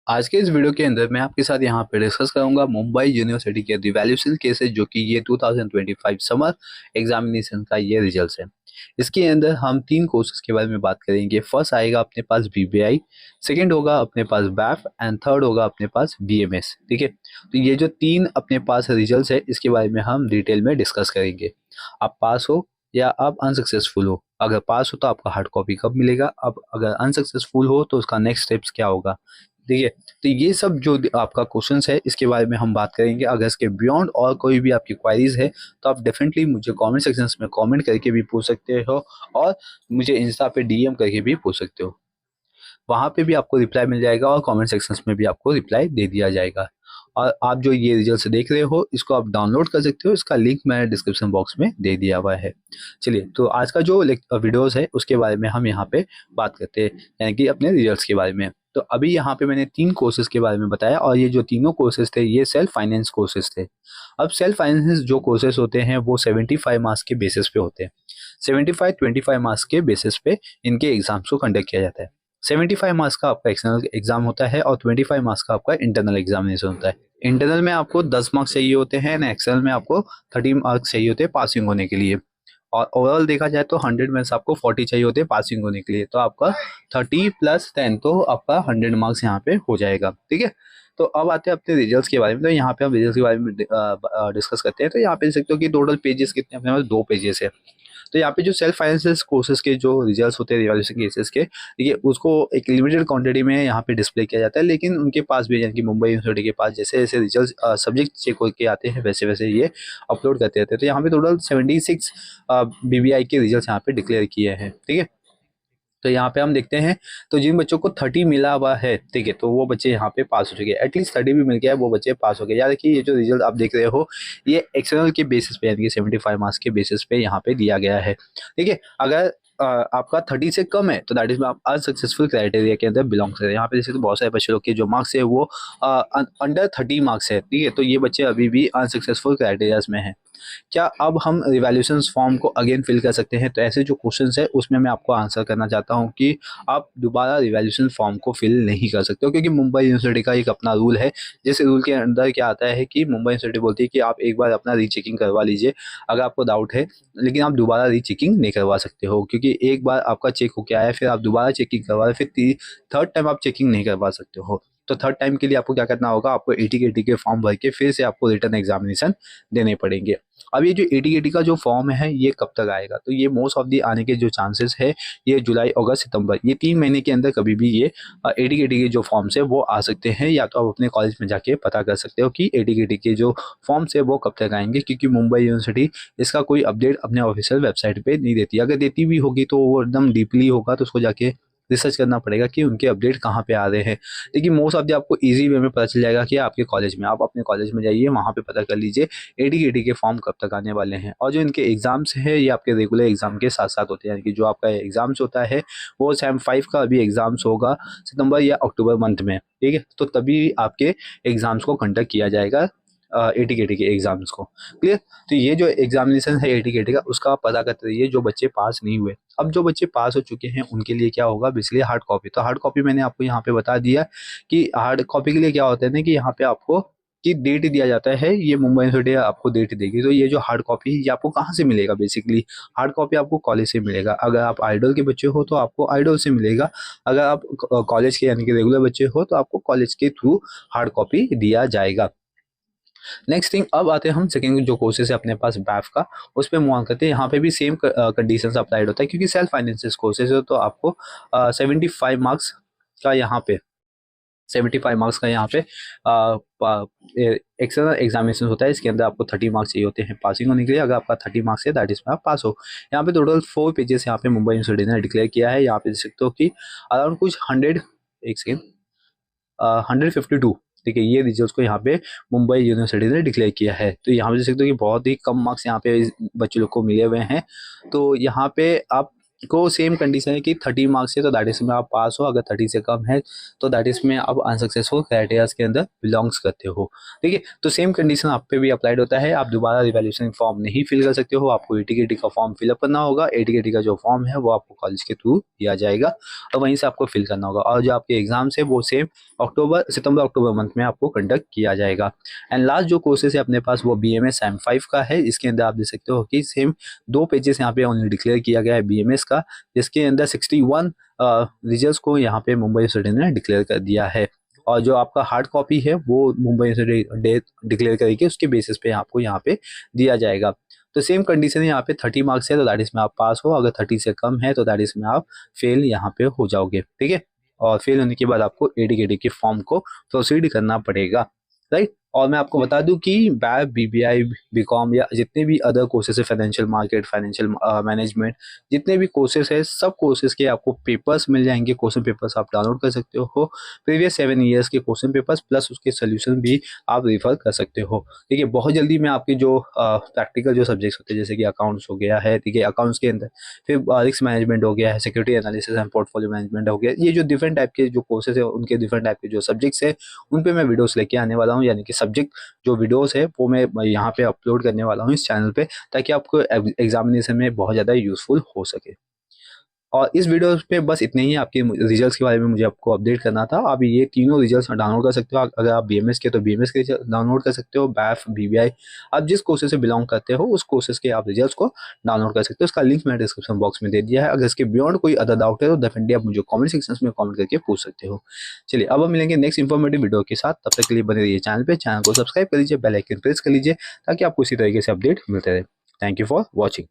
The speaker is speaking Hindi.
आज के इस वीडियो के अंदर मैं आपके साथ यहाँ पे डिस्कस करूंगा मुंबई यूनिवर्सिटी के रिवैल्यूएशन केसेस जो कि ये 2025 समर एग्जामिनेशन का ये रिजल्ट है। इसके अंदर हम तीन कोर्सेज के बारे में बात करेंगे। फर्स्ट आएगा अपने पास बीबीआई, सेकंड होगा अपने पास बैफ एंड थर्ड होगा अपने पास बीएमएस। ठीक है, तो ये जो तीन अपने पास रिजल्ट है इसके बारे में हम डिटेल में डिस्कस करेंगे। आप पास हो या आप अनसक्सेसफुल हो। अगर पास हो तो आपका हार्ड कॉपी कब मिलेगा, अब अगर अनसक्सेसफुल हो तो उसका नेक्स्ट स्टेप्स क्या होगा। ठीक है, तो ये सब जो आपका क्वेश्चंस है इसके बारे में हम बात करेंगे। अगर इसके बियॉन्ड और कोई भी आपकी क्वारीज है तो आप डेफिनेटली मुझे कमेंट सेक्शंस में कमेंट करके भी पूछ सकते हो और मुझे इंस्टा पे डीएम करके भी पूछ सकते हो। वहाँ पे भी आपको रिप्लाई मिल जाएगा और कमेंट सेक्शंस में भी आपको रिप्लाई दे दिया जाएगा। और आप जो ये रिजल्ट देख रहे हो इसको आप डाउनलोड कर सकते हो, इसका लिंक मैंने डिस्क्रिप्शन बॉक्स में दे दिया हुआ है। चलिए, तो आज का जो वीडियोस है उसके बारे में हम यहाँ पे बात करते हैं, यानी कि अपने रिजल्ट्स के बारे में। तो अभी यहाँ पे मैंने तीन कोर्सेज के बारे में बताया और ये जो तीनों कोर्सेज थे ये सेल्फ फाइनेंस कोर्सेज थे। अब सेल्फ फाइनेंस जो कोर्सेज होते हैं वो 75 मार्क्स के बेसिस पे होते हैं। 75-25 मार्क्स के बेसिस पे इनके एग्जाम्स को कंडक्ट किया जाता है। 75 मार्क्स का आपका एक्सटर्नल एग्जाम होता है और 25 मार्क्स का आपका इंटरनल एग्जामिनेशन होता है। इंटरनल में आपको 10 मार्क्स चाहिए होते हैं ना, एक्सटर्नल में आपको 30 मार्क्स चाहिए होते हैं पासिंग होने के लिए। और ओवरऑल देखा जाए तो 100 में से आपको 40 चाहिए होते हैं पासिंग होने के लिए, तो आपका 30 + 10 तो आपका 100 मार्क्स यहाँ पे हो जाएगा। ठीक है, तो अब आते हैं अपने रिजल्ट्स के बारे में। तो यहाँ पे हम रिजल्ट्स के बारे में डिस्कस करते हैं। तो यहाँ पे देख सकते हो कि टोटल पेजेस कितने अपने पास 2 पेजेस है। तो यहाँ पे जो सेल्फ फाइनेंस कोर्सेज के जो रिजल्ट्स होते हैं रिवैल्यूएशन केसेस के, ठीक है, उसको एक लिमिटेड क्वांटिटी में यहाँ पे डिस्प्ले किया जाता है। लेकिन उनके पास भी, यानी कि मुंबई यूनिवर्सिटी के पास जैसे जैसे रिजल्ट सब्जेक्ट चेक होकर आते हैं वैसे वैसे ये अपलोड करते रहते हैं। तो यहाँ पे टोटल 76 बीबीआई के रिजल्ट यहाँ पे डिक्लेयर किए हैं। ठीक है, तो यहाँ पे हम देखते हैं तो जिन बच्चों को 30 मिला हुआ है, ठीक है, तो वो बच्चे यहाँ पे पास हो चुके हैं। एटलीस्ट 30 भी मिल गया है वो बच्चे पास हो गए। याद रखिए ये जो रिजल्ट आप देख रहे हो ये एक्सटर्नल के बेसिस पे, यानी कि 75 मार्क्स के बेसिस पे यहाँ पे दिया गया है। ठीक है, अगर आपका 30 से कम है तो दैट इज आप अनसक्सेसफुल क्राइटेरिया के अंदर बिलोंग करते हैं। यहाँ पे जैसे तो बहुत सारे बच्चे लोग के जो मार्क्स है वो अंडर 30 मार्क्स है। ठीक है, तो ये बच्चे अभी भी अनसक्सेसफुल क्राइटेरियाज में है। क्या अब हम रिवैल्यूएशन फॉर्म को अगेन फिल कर सकते हैं? तो ऐसे जो क्वेश्चंस है उसमें मैं आपको आंसर करना चाहता हूं कि आप दोबारा रिवैल्यूएशन फॉर्म को फिल नहीं कर सकते हो, क्योंकि मुंबई यूनिवर्सिटी का एक अपना रूल है। जिस रूल के अंदर क्या आता है कि मुंबई यूनिवर्सिटी बोलती है कि आप एक बार अपना रीचेकिंग करवा लीजिए अगर आपको डाउट है, लेकिन आप दोबारा रीचेकिंग नहीं करवा सकते हो, क्योंकि एक बार आपका चेक होके आया फिर आप दोबारा चेकिंग करवा रहे, फिर थर्ड टाइम आप चेकिंग नहीं करवा सकते हो। तो थर्ड टाइम के लिए आपको क्या करना होगा, आपको एटी के फॉर्म भर के फिर से आपको रिटर्न एग्जामिनेशन देने पड़ेंगे। अब ये जो एटी का जो फॉर्म है ये कब तक आएगा, तो ये मोस्ट ऑफ दी आने के जो चांसेस है ये जुलाई, अगस्त, सितंबर, ये 3 महीने के अंदर कभी भी ये एटी के जो फॉर्म्स है वो आ सकते हैं। या तो आप अपने कॉलेज में जाके पता कर सकते हो कि एटी के जो फॉर्म्स है वो कब तक आएंगे, क्योंकि मुंबई यूनिवर्सिटी इसका कोई अपडेट अपने ऑफिशियल वेबसाइट पे नहीं देती। अगर देती भी होगी तो वो एकदम डीपली होगा, तो उसको जाके रिसर्च करना पड़ेगा कि उनके अपडेट कहाँ पे आ रहे हैं। लेकिन मोस्ट ऑफ द आपको इजी वे में पता चल जाएगा कि आपके कॉलेज में, आप अपने कॉलेज में जाइए वहाँ पे पता कर लीजिए एटी के फॉर्म कब तक आने वाले हैं। और जो इनके एग्जाम्स हैं ये आपके रेगुलर एग्जाम के साथ साथ होते हैं, यानी कि जो आपका एग्जाम्स होता है वो सेम 5 का अभी एग्जाम्स होगा सितंबर या अक्टूबर मंथ में। ठीक है, तो तभी आपके एग्जाम्स को कंडक्ट किया जाएगा एटी के एग्जाम्स को। क्लियर, तो ये जो एग्जामिनेशन है एटी का उसका आप पता करते रहिए जो बच्चे पास नहीं हुए। अब जो बच्चे पास हो चुके हैं उनके लिए क्या होगा, बेसिकली हार्ड कॉपी। तो हार्ड कॉपी मैंने आपको यहाँ पे बता दिया कि हार्ड कॉपी के लिए क्या होता है ना, कि यहाँ पे आपको कि डेट दिया जाता है, ये मुंबई यूनिवर्सिटी आपको डेट देगी। तो ये जो हार्ड कॉपी ये आपको कहाँ से मिलेगा, बेसिकली हार्ड कॉपी आपको कॉलेज से मिलेगा। अगर आप आइडल के बच्चे हो तो आपको आइडल से मिलेगा, अगर आप कॉलेज के यानी कि रेगुलर बच्चे हो तो आपको कॉलेज के थ्रू हार्ड कॉपी दिया जाएगा। नेक्स्ट थिंग, अब आते हैं हम सेकंड जो कोर्सेज है अपने पास बैफ का, उस पर मूव ऑन करते हैं। यहाँ पे भी सेम कंडीशंस अप्लाइड होता है, क्योंकि सेल्फ फाइनेंसिस कोर्सेज है तो आपको 75 मार्क्स का यहाँ पे 75 मार्क्स का यहाँ पे एक्सटर्नल एग्जामिनेशन होता है। इसके अंदर आपको 30 मार्क्स चाहिए होते हैं पासिंग होने के लिए। अगर आपका 30 मार्क्स है दैट इज में आप पास हो। यहाँ पे टोटल 4 पेजेस यहाँ पे मुंबई यूनिवर्सिटी ने डिक्लेयर किया है। यहाँ पे देख सकते हो कि अराउंड कुछ 100, एक सेकेंड, 152, ठीक है, ये रिजल्ट्स को यहाँ पे मुंबई यूनिवर्सिटी ने डिक्लेयर किया है। तो यहाँ पे देख सकते हो कि बहुत ही कम मार्क्स यहाँ पे बच्चे लोग को मिले हुए हैं। तो यहाँ पे आप को सेम कंडीशन है कि 30 मार्क्स है तो दैट इसमें आप पास हो, अगर 30 से कम है तो दैट इसमें आप अनसक्सेसफुल क्राइटेरियाज के अंदर बिलोंग्स करते हो। ठीक है, तो सेम कंडीशन आप पे भी अप्लाइड होता है। आप दोबारा रिवैल्यूएशन फॉर्म नहीं फिल कर सकते हो, आपको एटीकेटी का फॉर्म फिलअप करना होगा। एटीकेटी का जो फॉर्म है वो आपको कॉलेज के थ्रू दिया जाएगा और वहीं से आपको फिल करना होगा। और जो आपके एग्जाम्स है वो सेम सितंबर अक्टूबर मंथ में आपको कंडक्ट किया जाएगा। एंड लास्ट जो कोर्सेज है अपने पास वो BMS M5 का है। इसके अंदर आप देख सकते हो कि सेम 2 पेजेस यहाँ पे ओनली डिक्लेयर किया गया है BMS का, जिसके अंदर 61 रिजल्ट्स को यहाँ पे मुंबई यूनिवर्सिटी ने डिक्लेयर कर दिया है। और जो आपका हार्ड कॉपी है वो मुंबई यूनिवर्सिटी डिक्लेयर करेगी, उसके बेसिस पे आपको यहाँ पे दिया जाएगा। तो सेम कंडीशन है, यहाँ पे 30 मार्क्स है तो दैट इसमें आप पास हो, अगर 30 से कम है तो दैट इसमें आप फेल यहाँ पे हो जाओगे। ठीक है, और फेल होने के बाद आपको एडीकेटी के फॉर्म को प्रोसीड करना पड़ेगा, राइट। और मैं आपको बता दूं कि BAB BBI BCom या जितने भी अदर कोर्सेज है, फाइनेंशियल मार्केट, फाइनेंशियल मैनेजमेंट, जितने भी कोर्सेज है सब कोर्सेज के आपको पेपर्स मिल जाएंगे। क्वेश्चन पेपर्स आप डाउनलोड कर सकते हो, प्रीवियस 7 ईयर्स के क्वेश्चन पेपर्स प्लस उसके सोल्यूशन भी आप रेफर कर सकते हो। ठीक है, बहुत जल्दी मैं आपके जो प्रैक्टिकल जो सब्जेक्ट्स होते हैं जैसे कि अकाउंट्स हो गया है, ठीक है, अकाउंट्स के अंदर फिर रिस्क मैनेजमेंट हो गया है, security analysis and portfolio management हो गया, ये जो डिफरेंट टाइप के जो कोर्सेज है उनके डिफरेंट टाइप के जो सब्जेक्ट्स है उन पे मैं वीडियोस लेके आने वाला हूँ। यानी कि सब्जेक्ट जो वीडियोस है वो मैं यहाँ पे अपलोड करने वाला हूँ इस चैनल पे, ताकि आपको एग्जामिनेशन में बहुत ज़्यादा यूजफुल हो सके। और इस वीडियो पे बस इतने ही, आपके रिजल्ट्स के बारे में मुझे आपको अपडेट करना था। आप ये तीनों रिजल्ट्स डाउनलोड कर सकते हो। अगर आप BMS के तो BMS के डाउनलोड कर सकते हो, BAF BBI आप जिस कोर्सेज से बिलोंग करते हो उस कोर्सेज के आप रिजल्ट्स को डाउनलोड कर सकते हो। उसका लिंक मैंने डिस्क्रिप्शन बॉक्स में दे दिया है। अगर इसके बियॉन्ड कोई अदर डाउट है तो डेफिनेटली आप मुझे कॉमेंट सेक्शन में कॉमेंट करके पूछ सकते हो। चलिए अब हम मिलेंगे नेक्स्ट इन्फॉर्मेटिव वीडियो के साथ, तब तक के लिए बने रहिए चैनल को सब्सक्राइब कर लीजिए, बेल आइकन प्रेस कर लीजिए ताकि आपको इसी तरीके से अपडेट मिलते रहे। Thank you for watching.